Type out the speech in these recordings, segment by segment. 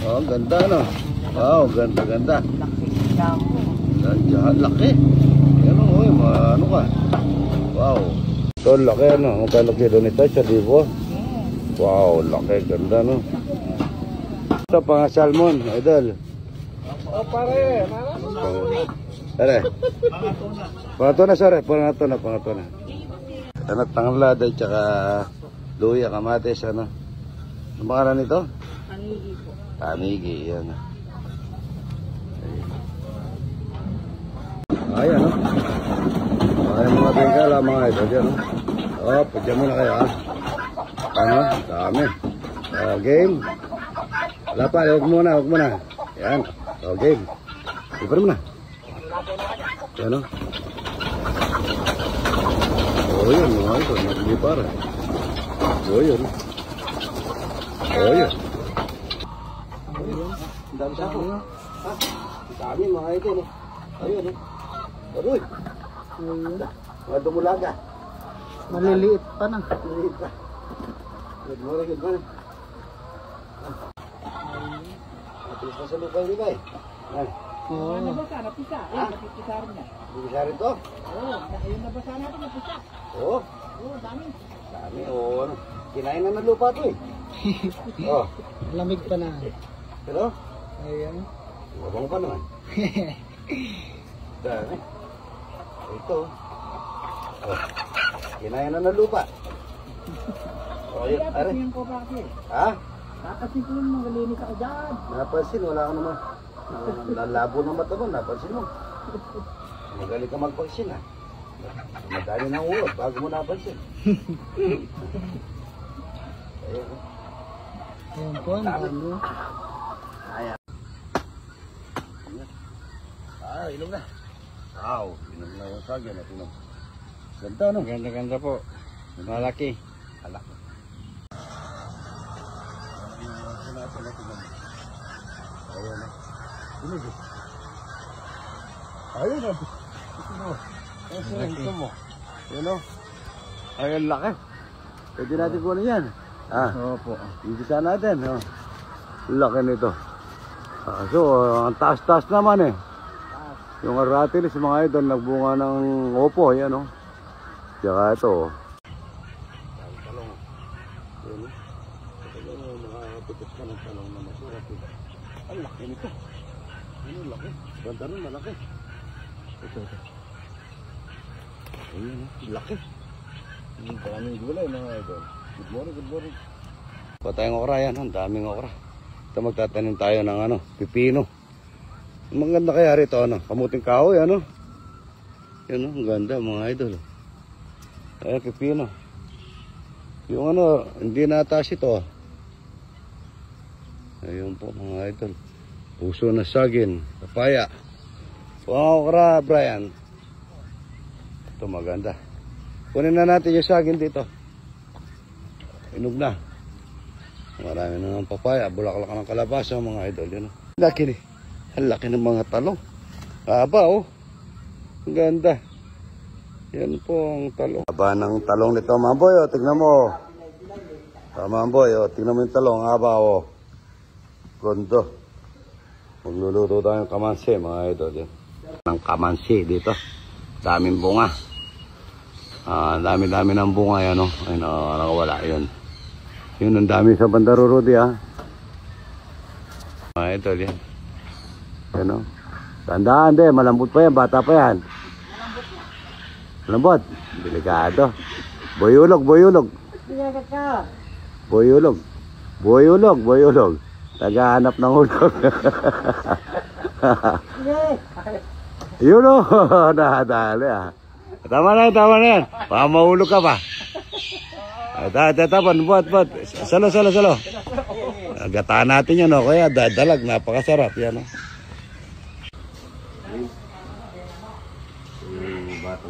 Oh, ganda no. Wow, ganda, ganda. Ganda, laki. Yan o, ano ka? Wow. Ito, laki ano. Magkano kilo nito? 1,000. Wow, laki, ganda no. Ito, pang salmon, idol. Oh, pare. Pare. Pangatuna, sorry. Pangatuna. Ano, tanglad at saka luya, kamatis, ano. Ang pangalan nito? Tanigi po. Tanigi, yan. Ayan, no? Ayan mga bengkala, mga ito, dyan, no? Oh, pudyan muna kayo, ha? Ano? Dami. Oh, game. Wala pa, huwag muna. Yan. Oh, game. Ibar mo na. Yan, no? Oh, yun, mga ito, naglipar. Oh, yun. Oh, yun. Ang dami sa ako. Ha? Ang dami, mga ito, no? Ayun, no? Aroy. Mga dumulaga. Maliliit pa na. Maliliit pa. Good morning. Matilis pa sa lupa yung ibay. Yan. Oo. Nabasa, napisa. Napisa rin niya. Napisa rin to? Oo, yung nabasa natin, napisa. Oo. Oo, dami. Dami, oo. Ano? Kinain na ng lupa to eh. Oo. Lamig pa na. Pero? Ayan. Wabang pa naman. Dami. Ito. Oh. Kinain na ng lupa. Oh, yun. Are. Yung ko pa kasi. Ha? Napasin ko yung magalinis ako dyan. Napansin, wala ka naman. Lalabo ng mata mo, napansin mo. Magaling ka magpaksin ha. Madali ng ulo, bago mo napansin. Ayan. Ayan po, ang dami. Ayan. Ah, ilong na. Wow, ilong na yung sagyan at ilong. Ganda no? Ganda po. Malaki. Alak. Ayan na. Ayun na. Ito mo. Ayun o. Ayun, laki. Pwede natin kunin yan. Opo. Ibisa natin. Laki nito. So, ang taas-taas naman eh. Yung aratilis, mga idol, nagbunga ng opo. Yan o. Tsaka ito o. Talong. Yan o. Talong, makakapikot ka ng talong na masurat. Ang laki nito. Ano, laki. Ganda rin, malaki. Ito. Ayun o, laki. Ang daming gulay mga idol. Good morning. Pa tayong okra yan, ang daming okra. Ito magtatanim tayo ng ano, pipino. Maganda kaya rito, ano, kamuting kahoy, ano. Yan o, ang ganda mga idol. Ay, pipino. Yung ano, hindi nataas ito. Ayun po mga idol. Puso na saging, papaya. Wow, okra, Brian. Ito maganda. Kunin na natin yung saging dito. Inog na. Marami na ng papaya. Bulaklak ng kalabasa mga idol. Yan. Laki ni. Ang laki ng mga talong. Haba oh. Ang ganda. Yan po ang talong. Haba ng talong nito mamboy oh. Tignan mo. Mamboy oh. Tignan mo yung talong. Haba oh. Gondo. Magluluto tayo ng kamansi mga idol. Yan. Ng kamansi dito. Daming bunga. Dami-dami ng bunga yan oh. Ayun oh. Nakawala yun. Yun ang dami sa Bandaro Rudy ha. Mga idol yan. Yan o. Tandaan din, malambot pa yan, bata pa yan. Malambot. Delikado. Boyulog. Boyulog. Tagahanap ng ulog. Yun o. Nadali ha. Tama na yan. Baka mahulog ka pa. Tapan, buat. Salo. Gataan natin yan o. Kaya dalag, napakasarap yan o.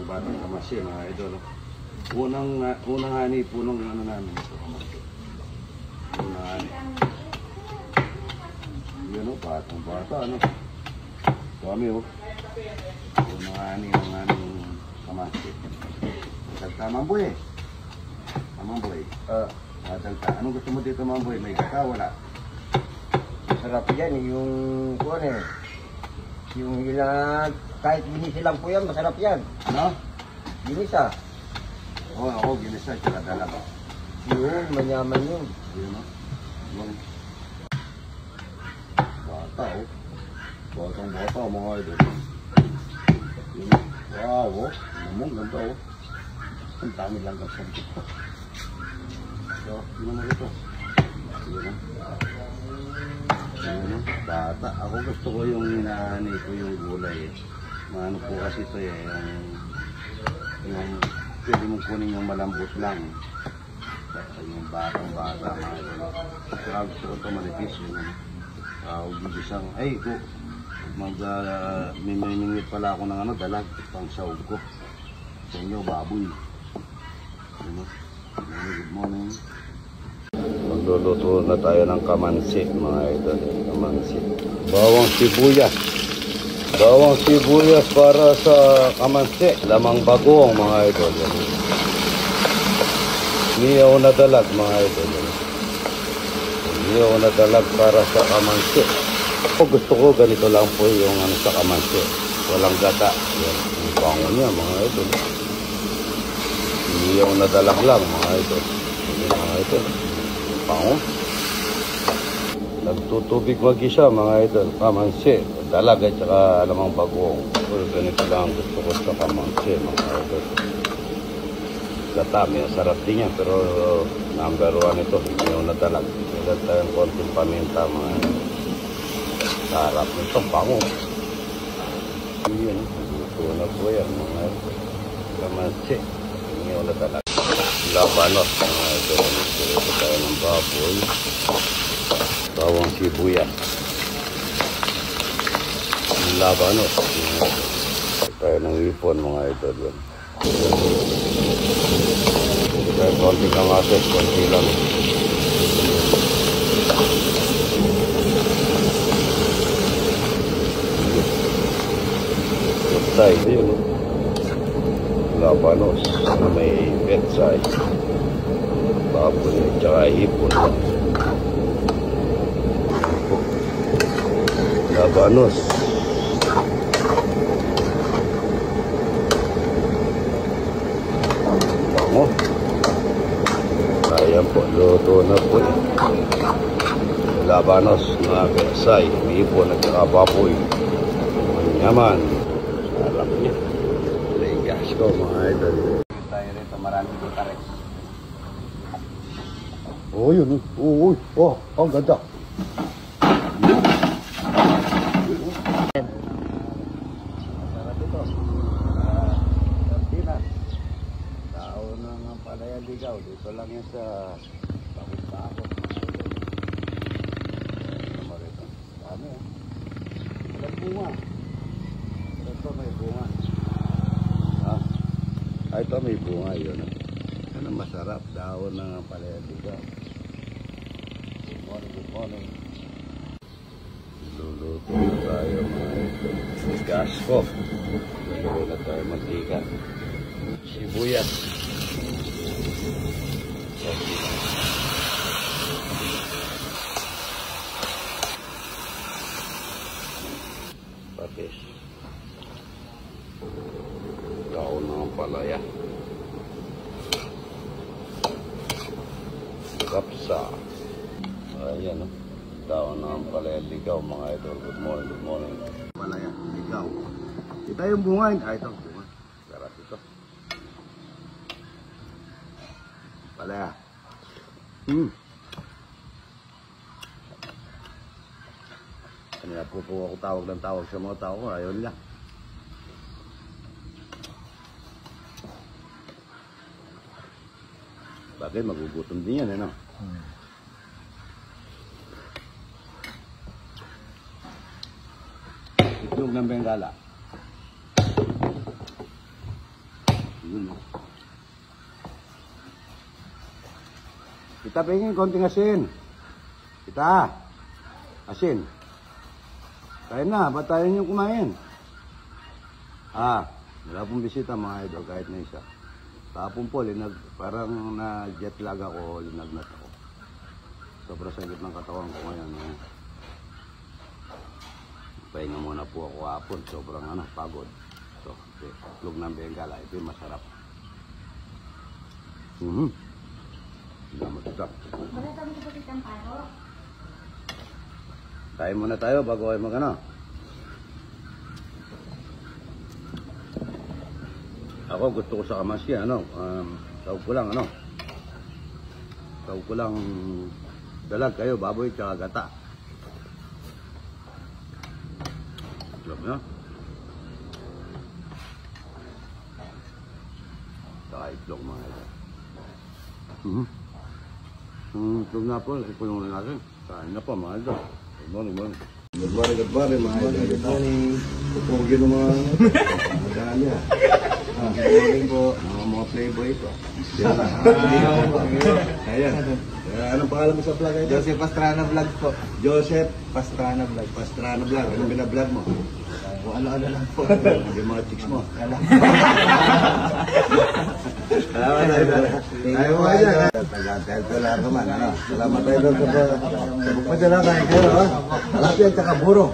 Batang kamasi mga idol. Unang ani, punong ano namin ito. Unang ani. Yun o, bata ano. Kami o. Unang ani ng aming kamasi. Tamamboy eh. Tamamboy. Anong gusto mo dito mamboy? May gata, wala? masarap yan. Yung kuwan eh. Yung ilang, kahit ginisa lang po yan, masarap yan. No? Ginisa. Oo, ako ginisa, tsaka talaga. Yun, manyaman yun. Yun, no? Bata, oh. Batang-bata, mga idol. Yun, wow, oh. Namang ganda, oh. Ang dami lang kapsan dito. So, yun naman ito. Yun, no? Yun, no? Bata. Ako gusto ko yung inaanay ko yung gulay, eh. Maano po kasi ito, eh. Yung pwede mong kunin yung malambot lang. Yung batang-bata, mga idol. Kaya gusto ko ito manipis, yun, no? Huwag isang, ay, ko, may miningit pala ako ng ano, dalag, pang sahog ko. Sa inyo, baboy. Ano? Good morning. Magluluto na tayo ng kamansi, mga idol. Kamansi. Bawang sibuyas. Bawang sibuyas para sa kamansi. Lamang bagoong, mga idol. Niyaw na dalag, mga idol. Niyaw na dalag para sa kamansi. Ako gusto ko ganito lang po yung ano sa kamansi. Walang gata. Yan. Ang bango niya, mga idol. Niyaw na dalag lang, mga idol. Mga idol. Bango. Nagtutubig mag-isa, mga idol. Kamansi. Dalag at saka alamang bagong. Ganito lang gusto ko sa kamansi, mga idol. Gata, may sarap din yan. Pero number 1 ito. Niyaw na dalag. Ilan tayong konting paminta, mga idol. Sarap nito, bango. Yan, luto na po yan, mga idol. Kamansi. Niyaw na dalag. Labanot, mga idol. Ito tayo ng baboy. Bawang sibuyas. Labanot. Ito tayo ng ipon, mga idol. Ito tayo konti kamatis, konti lang. Petsay, yun. Labanos na may petsay. Baboy at saka hipon. Labanos. Bango. Ayan po, luto na po. Labanos na petsay, hipon at saka baboy. Manyaman. Sarap niya. Legas ko, mga idol. Tayo rito, maraming butares. Oh, yun. Oh, oh, ang ganda. Sarap ito. Sardinas. Tao ng Palayan Ligaw. Dito lang yan sa Bakit-Bakot. Ano rito? Dami, eh. Walang bunga. Ito may bunga. Ito may bunga yun. Ano masarap. Dahon ng Palayan Ligaw. Good morning, good morning. Luluto na tayo, mga idol. Gas ko. Luluto na tayo mantika. Sibuyas. Patis. Daon ng palaya. Kapsa. Ayan, no? Daon ng palaya ligaw, mga idol. Good morning, good morning. Palaya ligaw. Ito yung bunga. Ito, bunga. Sarap ito. Palaya. Kanina po ako tawag ng tawag sa mga tao. Ayaw nila. Bakit? Magugutom din yan, eh, no? Itlog ng Bengala. Yun, no? Kita pingin konting asin. Kita. Asin. Kain na. Ba't tayo niyong kumain? Wala pong bisita, mga idol, kahit na isa. Tapon po, parang na-jet lag ako, linagnat ako. Sobrang sakit ng katawan ko ngayon. Pahinga muna po ako hapon. Sobrang pagod. So, itlog ng Bengala. Ito yung masarap. Salamat ito. Kain muna tayo bago kayo Ako gusto ko sa kamaski, tawag ko lang, tawag ko lang dalag kayo, baboy, tsaka gata. Alam nyo? Tsaka itlog mga ito. Itlog na po, ikulong na natin. Kain na po mga ito. Good morning, morning. Good morning mga ito. Good morning. Pupugin ng mga magdaan niya. Good morning po. Mga playboy po. Ayan. Anong pangalan mo sa vlog ito? Joseph Pastrana Vlog po. Joseph Pastrana Vlog. Pastrana Vlog. Anong binablog mo? Kung ano-ano lang po. Yung mga chicks mo. Salamat. Ayaw mo ka dyan. Tagal-tagal naman. Salamat tayo doon sa pagpadala kayo kayo. Alapyan at saka buro.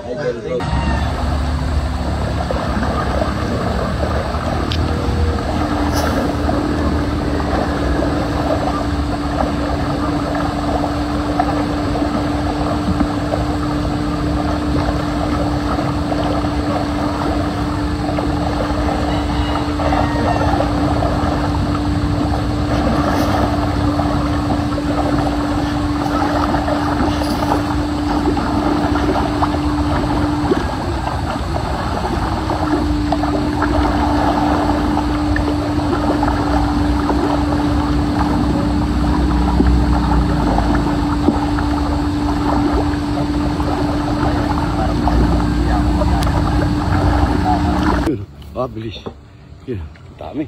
Bilis. Yun, dami.